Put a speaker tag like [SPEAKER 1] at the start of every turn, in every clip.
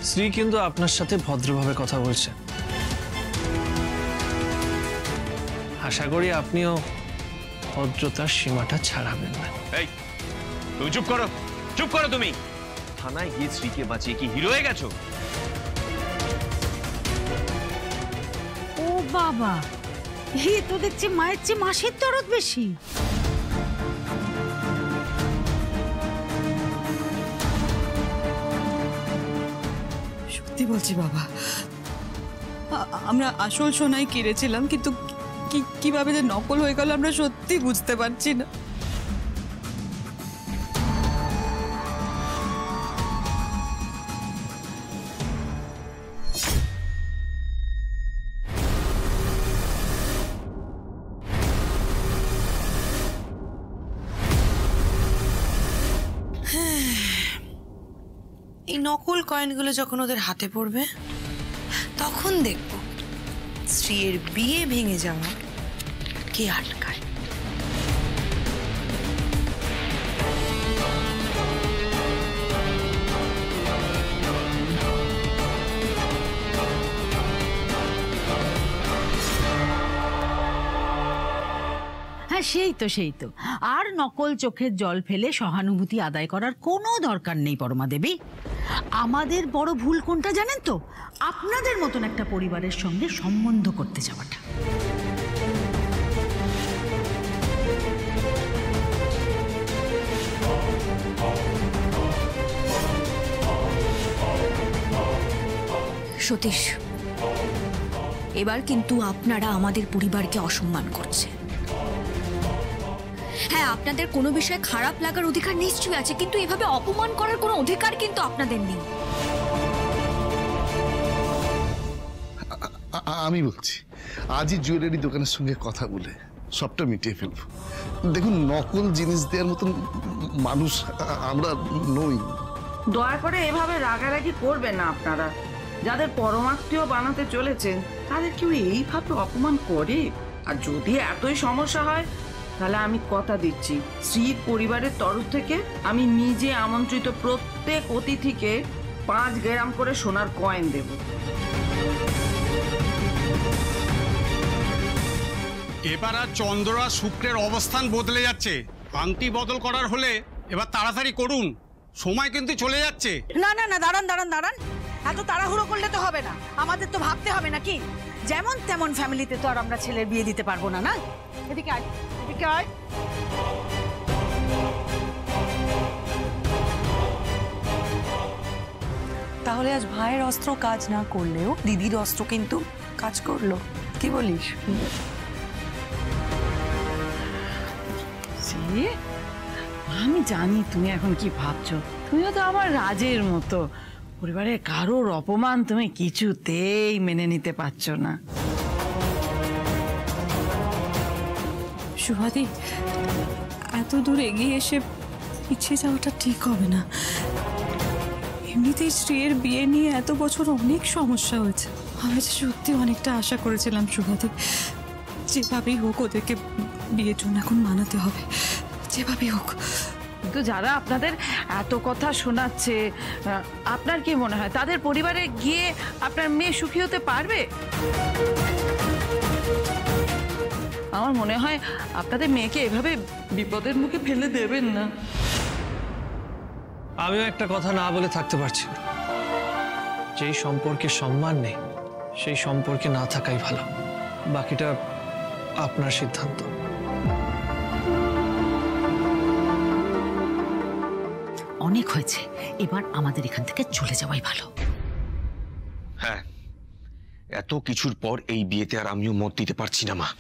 [SPEAKER 1] শ্রী কিন্তু আপনার সাথে ভদ্রভাবে কথা বলছে, আশা করি আপনিও ভদ্রতার সীমাটা ছাড়াবেন না।
[SPEAKER 2] এই তুমি চুপ করো, চুপ করো। তুমি থানায় গিয়ে শ্রীকে বাঁচিয়ে কি হিরো হয়ে গেছো?
[SPEAKER 3] ও বাবা, এই তো দেখছি মায়ের চেয়ে মাসির দরদ বেশি।
[SPEAKER 4] সত্যি বলছি বাবা, আমরা আসল সোনাই কিনেছিলাম, কিন্তু কিভাবে যে নকল হয়ে গেল আমরা সত্যি বুঝতে পারছি না।
[SPEAKER 5] এই নকল কয়েনগুলো যখন ওদের হাতে পড়বে তখন দেখব স্ত্রীর বিয়ে ভেঙে যাওয়া কে আটকায়।
[SPEAKER 3] হ্যাঁ সেই তো আর নকল চোখের জল ফেলে সহানুভূতি আদায় করার কোনো দরকার নেই পরমা দেবী। আমাদের বড় ভুল কোনটা জানেন তো? আপনাদের মতন একটা পরিবারের সঙ্গে সম্বন্ধ করতে যাওয়াটা।
[SPEAKER 6] সতীশ, এবার কিন্তু আপনারা আমাদের পরিবারকে অসম্মান করছে। হ্যাঁ, আপনাদের কোনো বিষয়ে খারাপ লাগার অধিকার নিশ্চয়ই আছে, কিন্তু এভাবে অপমান করার কোনো অধিকার কিন্তু আপনাদের নেই।
[SPEAKER 7] আমি বলছি আজই জুয়েলারি দোকানের সঙ্গে কথা বলে সবটা মিটিয়ে ফেলবো। দেখুন, নকল জিনিস দেওয়ার মতন মানুষ আমরা নই।
[SPEAKER 8] দয়া করে এভাবে রাগারাগি করবেন না। আপনারা যাদের পরমাত্মীয় বানাতে চলেছেন তাদের কেউ এইভাবে অপমান করে? আর যদি এতই সমস্যা হয় তাহলে আমি কথা দিচ্ছি, শ্রীর পরিবারের তরফ থেকে আমি নিজে আমন্ত্রিত প্রত্যেক অতিথিকে 5 গ্রাম করে সোনার কয়েন দেব।
[SPEAKER 9] এবার আর চন্দ্র আর শুক্রের অবস্থান বদলে যাচ্ছে। আংটি বদল করার হলে এবার তাড়াতাড়ি করুন, সময় কিন্তু চলে যাচ্ছে।
[SPEAKER 3] না না না, দাঁড়ান, এত তাড়াহুড়ো করলে তো হবে না। আমাদের তো ভাবতে হবে নাকি, যেমন তেমন ফ্যামিলিতে তো আর আমরা ছেলের বিয়ে দিতে পারবো না। না, এদিকে আয়, এদিকে আয়।
[SPEAKER 5] তাহলে আজ ভাইয়ের অস্ত্র কাজ না করলেও দিদির অস্ত্র কিন্তু কাজ করলো, কি বলিস?
[SPEAKER 3] আমি জানি তুমি এখন কি ভাবছো। তুমিও তো আমার রাজের মতো, পরিবারের কারোর অপমান তুমি কিছুতেই মেনে নিতে পারছো না।
[SPEAKER 4] সুভাদি, এত দূর এগিয়ে এসে পিছিয়ে যাওয়াটা ঠিক হবে না। এমনিতেই স্ত্রীর বিয়ে নিয়ে এত বছর অনেক সমস্যা হয়েছে। আমি সত্যি অনেকটা আশা করেছিলাম সুভাদি, যেভাবেই হোক ওদেরকে বিয়ের জন্য এখন মানাতে হবে, যেভাবেই হোক।
[SPEAKER 3] কিন্তু যারা আপনাদের এত কথা শোনাচ্ছে, আপনার কি মনে হয় তাদের পরিবারে গিয়ে আপনার মেয়ে সুখী হতে পারবে? আমার মনে হয় আপনাদের মেয়েকে এভাবে বিপদের মুখে ফেলে দেবেন না।
[SPEAKER 1] আমিও একটা কথা না বলে থাকতে পারছি না। যেই সম্পর্কে সম্মান নেই সেই সম্পর্কে না থাকাই ভালো। বাকিটা আপনার সিদ্ধান্ত।
[SPEAKER 3] অনেক হয়েছে, এবার আমাদের এখান থেকে চলে যাওয়াই ভালো।
[SPEAKER 2] হ্যাঁ, এত কিছুর পর এই বিয়েতে আর আমিও মত দিতে পারছি না মা।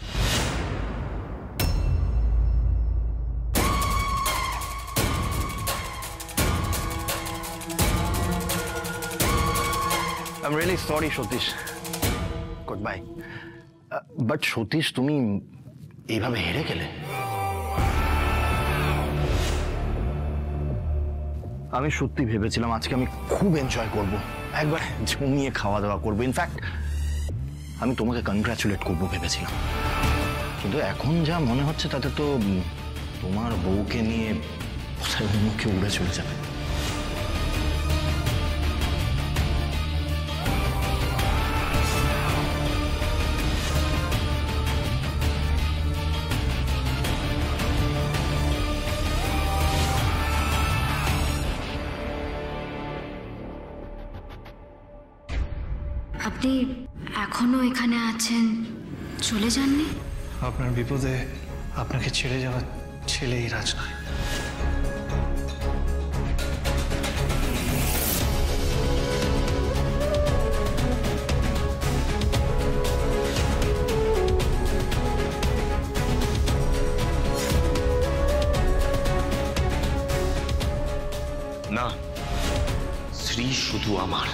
[SPEAKER 10] I'm really sorry, Satish. Goodbye. But Satish, তুমি এইভাবে হেরে গেলে? আমি সত্যি ভেবেছিলাম আজকে আমি খুব এনজয় করব, একবার জমিয়ে খাওয়া দাওয়া করবো। ইনফ্যাক্ট আমি তোমাকে কনগ্রাচুলেট করবো ভেবেছিলাম, কিন্তু এখন যা মনে হচ্ছে তাতে তো তোমার বউকে নিয়ে কোথায় মুখে উড়ে চলে যাবে।
[SPEAKER 6] আপনি এখনো এখানে আছেন, চলে যাননি?
[SPEAKER 1] আপনার বিপদে আপনাকে ছেড়ে যাওয়া ছেলেই রাজ নয়।
[SPEAKER 2] না, শ্রী শুধু আমার।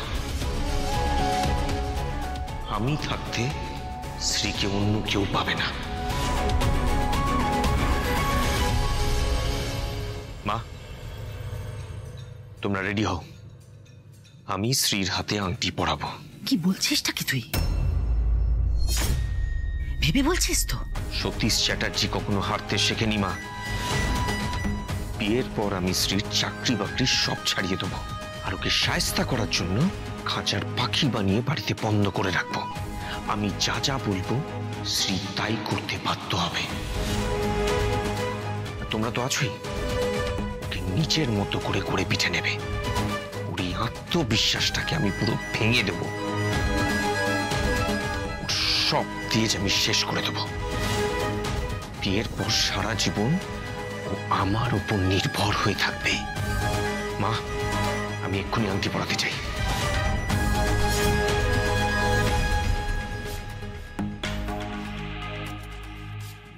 [SPEAKER 2] আমি থাকতে শ্রীকে অন্য কেউ পাবে না। মা, তোমরা রেডি হও, আমি শ্রীর হাতে আংটি পরাবো।
[SPEAKER 3] কি বলছিসটা কি তুই? ভেবে বলছিস তো?
[SPEAKER 2] সতীশ চ্যাটার্জি কখনো হারতে শেখেনি মা। বিয়ের পর আমি শ্রীর চাকরি বাকরি সব ছাড়িয়ে দেবো, আর ওকে শায়েস্তা করার জন্য খাঁচার পাখি বানিয়ে বাড়িতে বন্ধ করে রাখবো। আমি যা যা বলবো শ্রী তাই করতে বাধ্য হবে। তোমরা তো আছোই, ওকে নিজের মতো করে করে পিঠে নেবে। ওর এই আত্মবিশ্বাসটাকে আমি পুরো ভেঙে দেব, ওর সব তেজ আমি শেষ করে দেব। বিয়ের পর সারা জীবন ও আমার উপর নির্ভর হয়ে থাকবে। মা, আমি এক্ষুনি আংটি পরাতে চাই।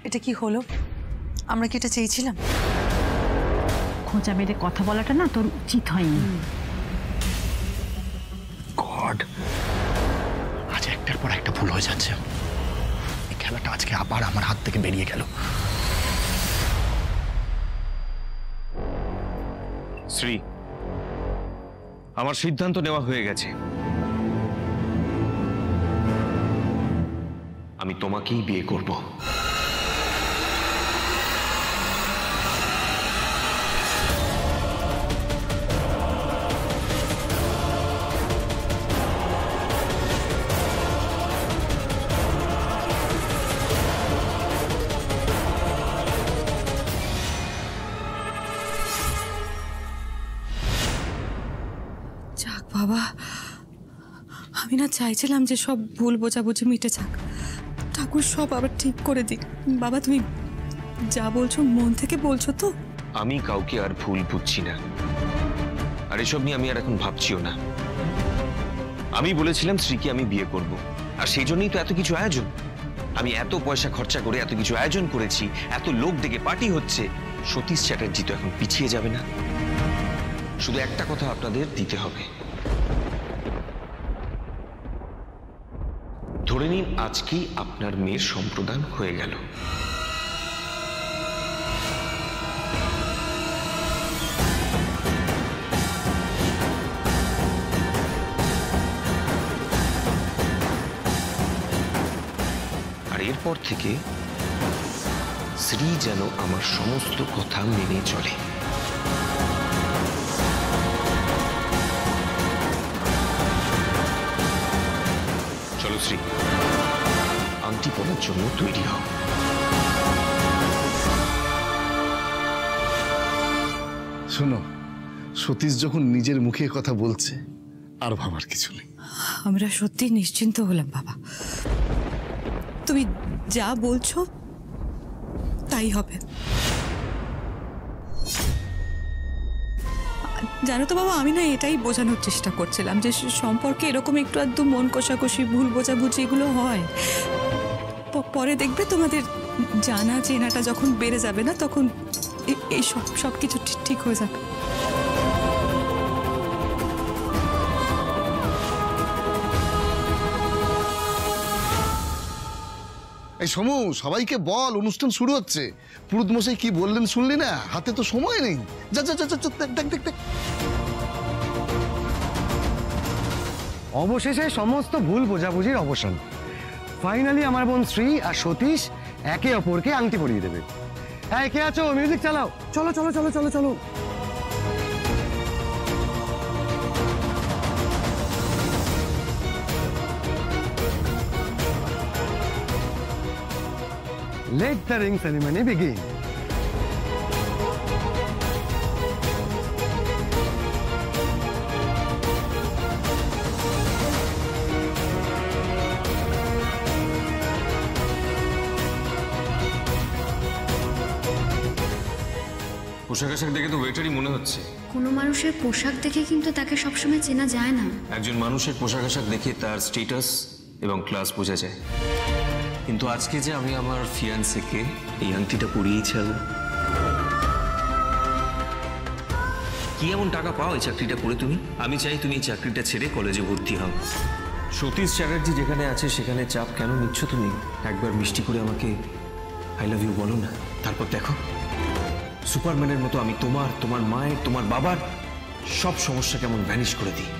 [SPEAKER 11] এটা কি হলো? আমরা কি এটা চেয়েছিলাম?
[SPEAKER 3] খোঁচা মেরে কথা বলাটা না তোর উচিত হয়নি।
[SPEAKER 10] গড, আজ একটার পর একটা ভুল হয়ে যাচ্ছে। এই খেলাটা আজকে আবার আমার হাত থেকে বেরিয়ে গেল।
[SPEAKER 2] শ্রী, আমার সিদ্ধান্ত নেওয়া হয়ে গেছে। আমি তোমাকেই বিয়ে করব।
[SPEAKER 4] যাক বাবা, আমি না চাইছিলাম যে সব ভুল বোঝাবুঝি মিটে যাক, ঠাকুর সব আবার ঠিক করে দিক। বাবা, তুমি যা বলছো মন থেকে বলছো তো?
[SPEAKER 2] আমি কাউকে আর ভুল বুঝছি না, আর এসব নিয়ে আমি আর এখন ভাবছিও না। আমি বলেছিলাম শ্রীকে আমি বিয়ে করব, আর সেই জন্যই তো এত কিছু আয়োজন। আমি এত পয়সা খরচা করে এত কিছু আয়োজন করেছি, এত লোক ডেকে পার্টি হচ্ছে। সতীশ চ্যাটার্জি তো এখন পিছিয়ে যাবে না। শুধু একটা কথা আপনাদের দিতে হবে, ধরে নিন আজকেই আপনার মেয়ের সম্প্রদান হয়ে গেল। আর এরপর থেকে শ্রী যেন আমার সমস্ত কথা মেনে চলে। চলো শ্রী, আংটি পরার জন্য তৈরি হও।
[SPEAKER 7] শোনো, সতীশ যখন নিজের মুখে কথা বলছে, আর ভাবার কিছু নেই।
[SPEAKER 4] আমরা সত্যি নিশ্চিন্ত হলাম বাবা। তুমি যা বলছো তাই হবে। জানো তো বাবা, আমি না এটাই বোঝানোর চেষ্টা করছিলাম যে সম্পর্কে এরকম একটু আধটু মন কষাকষি, ভুল বোঝাবুঝি এগুলো হয়। পরে দেখবে তোমাদের জানা চেনাটা যখন বেড়ে যাবে না, তখন এই সব কিছু ঠিক হয়ে যাবে।
[SPEAKER 7] এই সমু, সবাইকে বল অনুষ্ঠান শুরু হচ্ছে। পুরুত মশাই কি বললেন শুনলি না? হাতে তো সময় নেই। যা যা যা, দেখ দেখ দেখ।
[SPEAKER 12] অবশেষে সমস্ত ভুল বোঝাবুঝির অবসান। ফাইনালি আমার বোন শ্রী আর সতীশ একে অপরকে আংটি পরিয়ে দেবে। হ্যাঁ, কে আছো? মিউজিক চালাও। চলো চলো চলো চলো চলো। Let the ring ceremony begin.
[SPEAKER 2] পোশাক আশাক দেখে তো ওয়েটারই মনে হচ্ছে।
[SPEAKER 6] কোনো মানুষের পোশাক দেখে কিন্তু তাকে সবসময় চেনা যায় না।
[SPEAKER 2] একজন মানুষের পোশাক আশাক দেখে তার স্ট্যাটাস এবং ক্লাস বোঝা যায়। কিন্তু আজকে যে আমি আমার ফিয়ান্সেকে এই আংটিটা পরিয়েই ছাড়ব। কি এমন টাকা পাও এই চাকরিটা করে তুমি? আমি চাই তুমি এই চাকরিটা ছেড়ে কলেজে ভর্তি হও। সতীশ চ্যাটার্জি যেখানে আছে সেখানে চাপ কেন নিচ্ছ তুমি? একবার মিষ্টি করে আমাকে আই লাভ ইউ বলো না, তারপর দেখো সুপারম্যানের মতো আমি তোমার, তোমার মায়ের, তোমার বাবার সব সমস্যা কেমন ভ্যানিশ করে দিই।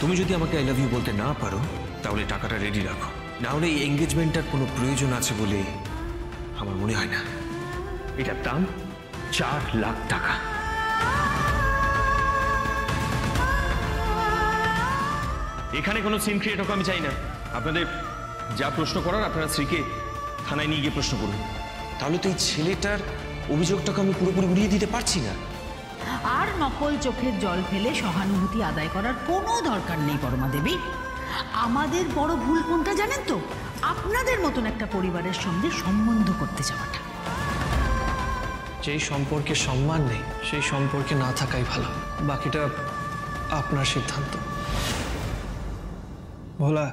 [SPEAKER 2] তুমি যদি আমাকে আই লাভ ইউ বলতে না পারো তাহলে টাকাটা রেডি রাখো, না হলে এই এঙ্গেজমেন্টটার কোনো প্রয়োজন আছে বলে আমার মনে হয় না। এটার দাম 4 লাখ টাকা। এখানে কোনো সিন ক্রিয়েট হোক আমি চাই না। আপনাদের যা প্রশ্ন করার আপনারা স্ত্রীকে থানায় নিয়ে গিয়ে প্রশ্ন করুন। তাহলে তো এই ছেলেটার অভিযোগটাকে আমি পুরোপুরি উড়িয়ে দিতে পারছি না।
[SPEAKER 3] আর নকল চোখের জল ফেলে সহানুভূতি আদায় করার কোনো দরকার নেই পরমা দেবী। আমাদের বড় ভুল কোনটা জানেন তো? আপনাদের মতন একটা পরিবারের সঙ্গে সম্বন্ধ করতে যাওয়াটা।
[SPEAKER 1] যেই সম্পর্কে সম্মান নেই সেই সম্পর্কে না থাকাই ভালো, বাকিটা আপনার সিদ্ধান্ত। ভোলা,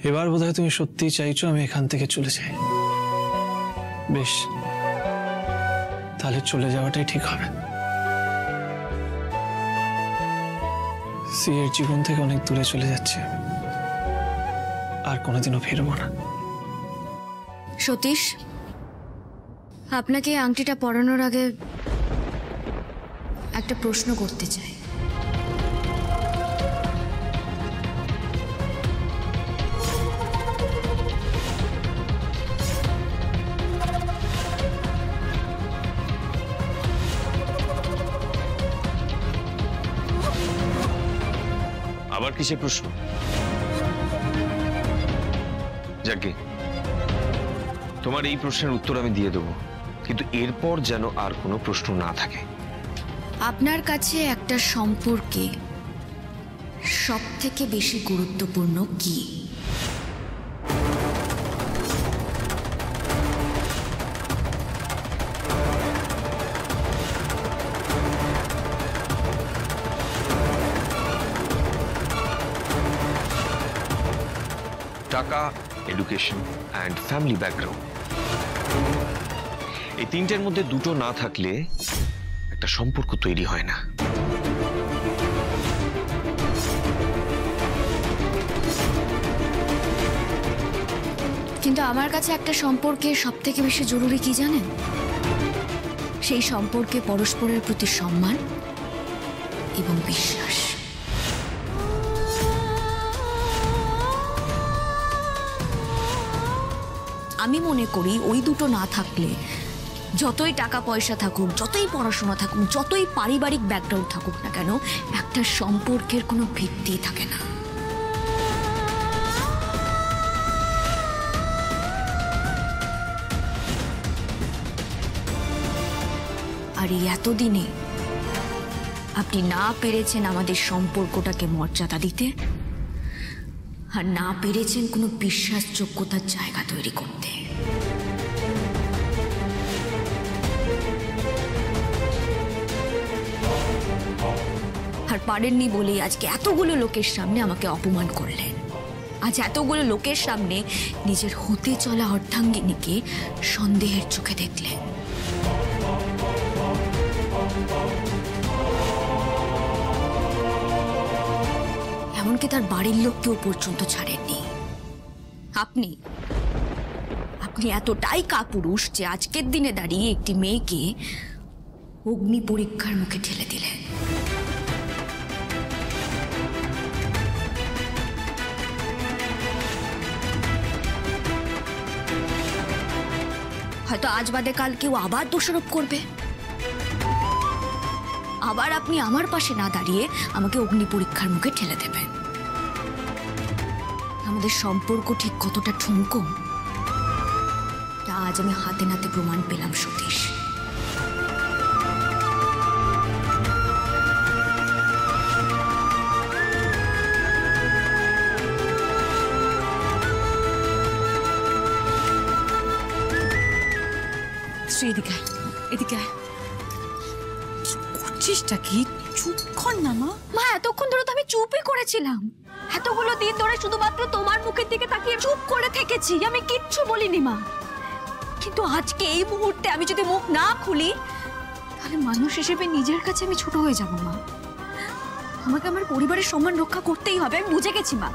[SPEAKER 1] এবার বোধহয় তুমি সত্যিই চাইছো আমি এখান থেকে চলে যাই। বেশ, তাহলে চলে যাওয়াটাই ঠিক হবে। সিয়ের জীবন থেকে অনেক দূরে চলে যাচ্ছে, আর কোনোদিনও ফিরবো না।
[SPEAKER 6] সতীশ, আপনাকে এই আংটিটা পরানোর আগে একটা প্রশ্ন করতে চাই।
[SPEAKER 2] আবার কিসের প্রশ্ন? যাকে তোমার এই প্রশ্নের উত্তর আমি দিয়ে দেবো, কিন্তু এরপর যেন আর কোনো প্রশ্ন না থাকে।
[SPEAKER 6] আপনার কাছে একটা সম্পর্কে সব থেকে বেশি গুরুত্বপূর্ণ কি?
[SPEAKER 2] টাকা, এডুকেশন অ্যান্ড ফ্যামিলি ব্যাকগ্রাউন্ড, এই তিনটের মধ্যে দুটো না থাকলে একটা সম্পর্ক তৈরি হয় না।
[SPEAKER 6] কিন্তু আমার কাছে একটা সম্পর্কে সব থেকে বেশি জরুরি কি জানেন? সেই সম্পর্কে পরস্পরের প্রতি সম্মান এবং বিশ্বাস। আমি মনে করি ওই দুটো না থাকলে যতই টাকা পয়সা থাকুক, যতই পড়াশোনা থাকুক, যতই পারিবারিক ব্যাকগ্রাউন্ড থাকুক না কেন, একটা সম্পর্কের কোনো ভিত্তি থাকে না। আর এই এতদিনে আপনি না পেরেছেন আমাদের সম্পর্কটাকে মর্যাদা দিতে, আর না পেরেছেন কোনো বিশ্বাসযোগ্যতার জায়গা তৈরি করতে। আর পারেননি বলেই আজকে এতগুলো লোকের সামনে আমাকে অপমান করলেন। আজ এতগুলো লোকের সামনে নিজের হতে চলা অর্ধাঙ্গিনীকে সন্দেহের চোখে দেখলেন। এমনকি তার বাড়ির লোককেও পর্যন্ত ছাড়েননি। আপনি এতটাই কাপুরুষ যে আজকের দিনে দাঁড়িয়ে একটি মেয়েকে অগ্নি পরীক্ষার মুখে ঠেলে দিলেন। হয়তো আজ বাদে কাল কেউ আবার দোষারোপ করবে, আবার আপনি আমার পাশে না দাঁড়িয়ে আমাকে অগ্নি পরীক্ষার মুখে ঠেলে দেবেন। আমাদের সম্পর্ক ঠিক কতটা ঠুনকো তা আজ আমি হাতে নাতে প্রমাণ পেলাম সতীশ।
[SPEAKER 4] শ্রী, এদিকে আয়, এদিকে আয়। করছিসটা কি? চুপ কর না মা।
[SPEAKER 6] মা এতক্ষণ ধরে তো আমি চুপই করেছিলাম, এতগুলো দিন ধরে শুধুমাত্র তোমার মুখের দিকে তাকিয়ে চুপ করে থেকেছি, আমি কিচ্ছু বলিনি মা। কিন্তু আজকে এই মুহূর্তে আমি যদি মুখ না খুলি তাহলে মানুষ হিসেবে নিজের কাছে আমি ছোট হয়ে যাব মা। আমাকে আমার পরিবারের সম্মান রক্ষা করতেই হবে, আমি বুঝে গেছি মা।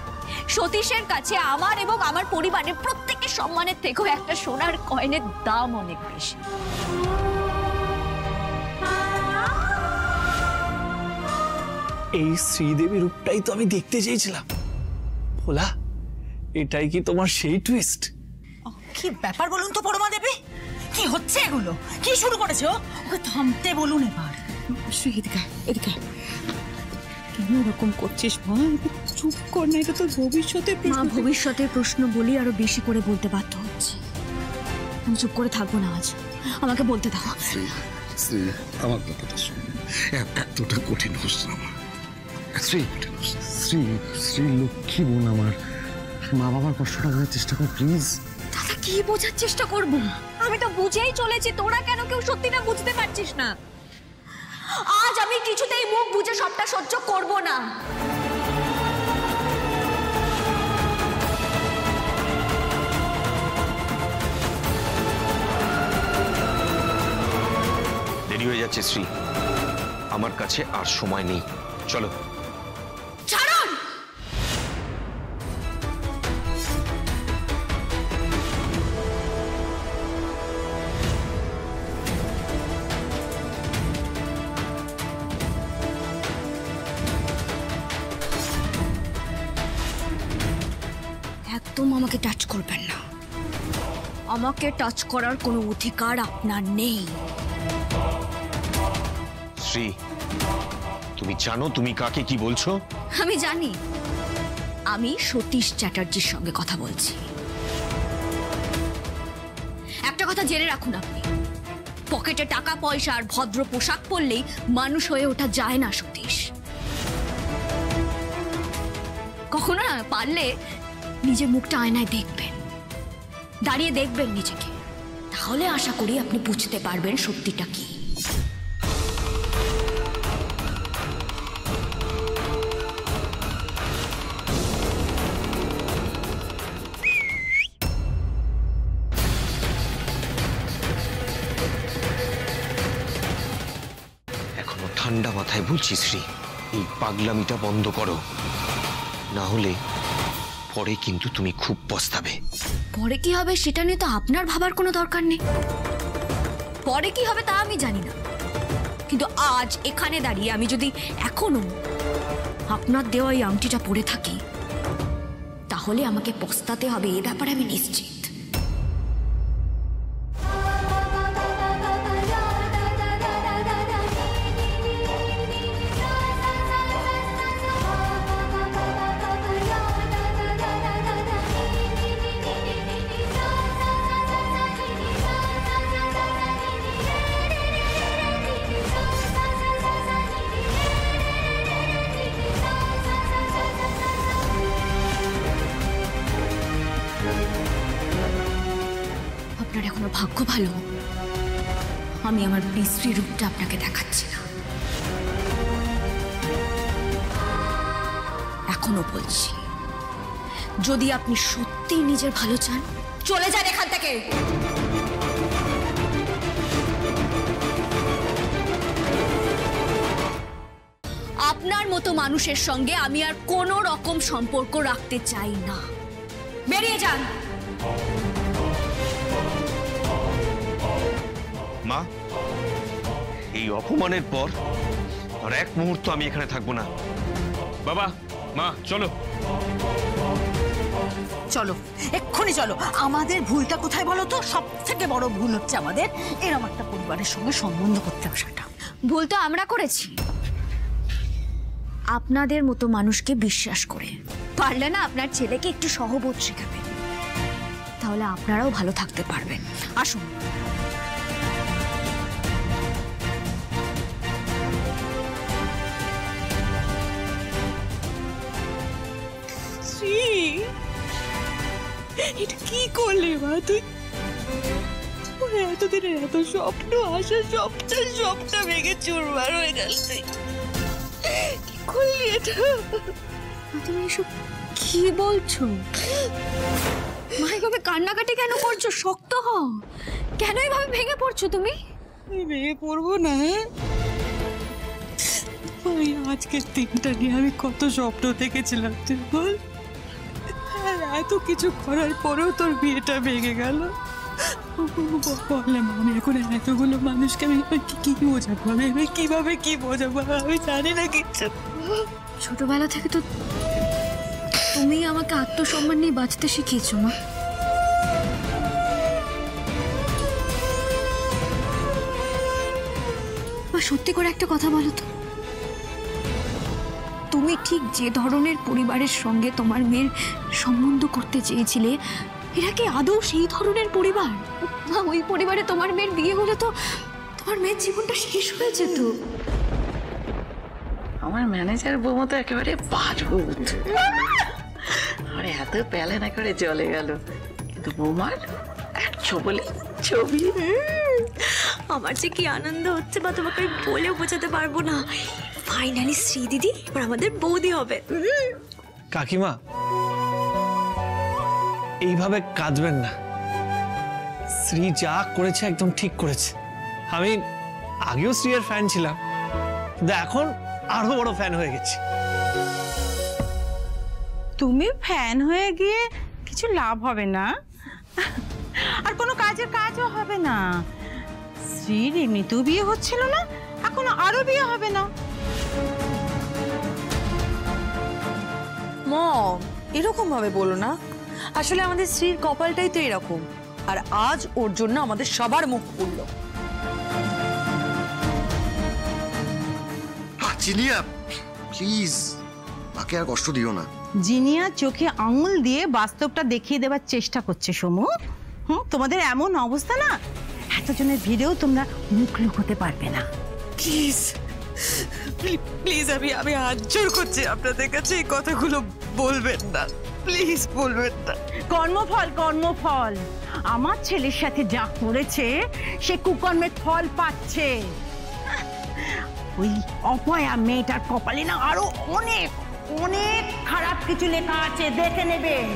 [SPEAKER 6] সতীশের কাছে আমার এবং আমার পরিবারের প্রত্যেকের সম্মানের থেকেও একটা সোনার কয়েনের দাম অনেক বেশি।
[SPEAKER 1] এই শ্রীদেবী রূপটাই তো আমি দেখতে চেয়েছিলাম। ভোলা, এটাই কি তোমার সেই টুইস্ট?
[SPEAKER 3] কি ব্যাপার বলুন তো পরমা দেবী, কি হচ্ছে এগুলো? কি শুরু করেছো? ওকে থামতে বলুন এবার।
[SPEAKER 4] এদিকে এদিকে, কেন এরকম করছিস মা? চুপ কর না, এটা তোর ভবিষ্যতের
[SPEAKER 6] মা ভবিষ্যতের প্রশ্ন বলি আরো বেশি করে বলতে বাধ্য হচ্ছে। আমি চুপ করে থাকবো না, আজ আমাকে বলতে দাও।
[SPEAKER 7] শ্রী, আমার কথাটা শুন, এতটা কঠিন হচ্ছে না।
[SPEAKER 12] শ্রী শ্রী শ্রী লক্ষ্মী বোন আমার, মা বাবার কষ্টটা বোঝার চেষ্টা কর প্লিজ।
[SPEAKER 6] দাদা কি বোঝার চেষ্টা করবো? আমি তো বুঝেই চলেছি, তোরা কেন কেউ সত্যিটা বুঝতে পারছিস না? আজ আমি কিছুতেই মুখ বুঝে সবটা সহ্য করব না।
[SPEAKER 2] দেরি হয়ে যাচ্ছে শ্রী, আমার কাছে আর সময় নেই, চলো।
[SPEAKER 6] ছাড়ুন! একদম আমাকে টাচ করবেন না, আমাকে টাচ করার কোনো অধিকার আপনার নেই।
[SPEAKER 2] শ্রী, তুমি জানো তুমি কাকে কি বলছো?
[SPEAKER 6] আমি জানি, আমি সতীশ চ্যাটার্জির সঙ্গে কথা বলছি। একটা কথা জেনে রাখুন আপনি, পকেটে টাকা পয়সা আর ভদ্র পোশাক পরলেই মানুষ হয়ে ওঠা যায় না সতীশ। কখনো না পারলে নিজের মুখটা আয়নায় দেখবেন, দাঁড়িয়ে দেখবেন নিজেকে, তাহলে আশা করি আপনি বুঝতে পারবেন সত্যিটা কি।
[SPEAKER 2] এখনো ঠান্ডা মাথায় বলছি শ্রী, এই পাগলামিটা বন্ধ করো, না হলে পরে কিন্তু তুমি খুব পস্তাবে।
[SPEAKER 6] পরে কি হবে সেটা নিয়ে তো আপনার ভাবার কোনো দরকার নেই। পরে কি হবে তা আমি জানি না, কিন্তু আজ এখানে দাঁড়িয়ে আমি যদি এখনো আপনার দেওয়া এই আংটিটা পরে থাকি তাহলে আমাকে পস্তাতে হবে, এ ব্যাপারে আমি নিশ্চিত। আপনার এখনো ভাগ্য ভালো, আমি আমার বিশ্রী রূপটা আপনাকে দেখাচ্ছি না। এখনো বলছি, যদি আপনি সত্যি নিজের ভালো চান চলে যান এখান থেকে। আপনার মতো মানুষের সঙ্গে আমি আর কোনো রকম সম্পর্ক রাখতে চাই না, বেরিয়ে যান।
[SPEAKER 2] মা, এই অপমানের পর আর এক মুহূর্ত আমি এখানে থাকবো না। বাবা, মা, চলো
[SPEAKER 3] চলো এক্ষুনি চলো। আমাদের ভুলটা কোথায় বলো তো? সব থেকে বড় ভুল হচ্ছে আমাদের এরকম একটা পরিবারের সঙ্গে সম্বন্ধ করতে আসাটা।
[SPEAKER 6] ভুল তো আমরা করেছি, আপনাদের মতো মানুষকে বিশ্বাস করে। পারলে না আপনার ছেলেকে একটু সহবোধ শেখাবেন, তাহলে আপনারাও ভালো থাকতে পারবেন। আসুন।
[SPEAKER 4] এটা কি করলি মা তুই? এতদিনের এত স্বপ্ন আসা সবটা ভেঙে চুরমার হয়ে গেল। কি করলি এটা?
[SPEAKER 6] তুমি এসব কি বলছো? মা এভাবে কান্নাকাটি কেন করছো? শক্ত হও। কেন এভাবে ভেঙে পড়ছো তুমি?
[SPEAKER 4] ভেঙে পড়বো না। আজকের দিনটা নিয়ে আমি কত স্বপ্ন দেখেছিলাম তুই বল। এত কিছু করার পরেও তোর বিয়েটা ভেঙে গেল। বললাম আমি এখন এতগুলো মানুষকে আমি কি বোঝাবো? আমি কিভাবে কি বোঝাবো? আমি জানি না কিচ্ছু।
[SPEAKER 6] ছোটবেলা থেকে তো তুমি আমাকে আত্মসম্মান নিয়ে বাঁচতে শিখিয়েছো মা। সত্যি করে একটা কথা বলো তো, তুমি ঠিক যে ধরনের পরিবারের সঙ্গে তোমার মেয়ের সম্বন্ধ করতে চেয়েছিলে, এরা কি আদৌ সেই ধরনের পরিবার? ওই পরিবারে তোমার মেয়ের বিয়ে হলে তো তোমার মেয়ের জীবনটা শেষ হয়ে যেত।
[SPEAKER 8] আমার ম্যানেজার বৌমা তো একেবারে বারুদ, আর এত প্যালেনা করে চলে গেল, কিন্তু বৌমার এক ছবলে ছবি।
[SPEAKER 6] আমার যে কি আনন্দ হচ্ছে বা তোমাকে আমি বলেও বোঝাতে পারবো না। ফাইনালি শ্রী দিদি এবার আমাদের বৌদি হবে।
[SPEAKER 1] কাকিমা, এইভাবে কাঁদবেন না। শ্রী যা করেছে একদম ঠিক করেছে। আমি আগেও শ্রীয়ের ফ্যান ছিলাম, কিন্তু এখন আরো বড় ফ্যান হয়ে গেছি।
[SPEAKER 3] তুমি ফ্যান হয়ে গিয়ে কিছু লাভ হবে না, আর কোনো কাজও হবে না। শ্রীর এমনিতেও বিয়ে হচ্ছিল না, এখন আরো বিয়ে হবে না।
[SPEAKER 11] মম, এরকম ভাবে বলো না। আসলে আমাদের স্ত্রীর কপালটাই তো এরকম, আর আজ ওর জন্য আমাদের সবার মুখ পুড়লো।
[SPEAKER 10] জিনিয়া প্লিজ মাকে আর কষ্ট দিও না।
[SPEAKER 3] জিনিয়া চোখে আঙুল দিয়ে বাস্তবটা দেখিয়ে দেওয়ার চেষ্টা করছে সমু। তোমাদের এমন অবস্থা না, এতজনের ভিড়েও তোমরা মুখ লুকোতে পারবে না।
[SPEAKER 4] প্লিজ প্লিজ আমি হাত জোর করছি আপনাদের কাছে, এই কথাগুলো বলবেন না, প্লিজ বলবেন না।
[SPEAKER 3] কর্মফল আমার ছেলের সাথে যা করেছে সে কুকর্মের ফল পাচ্ছে। ওই অপয়া মেয়েটার কপালে না আরো অনেক অনেক খারাপ কিছু লেখা আছে, দেখে নেবেন।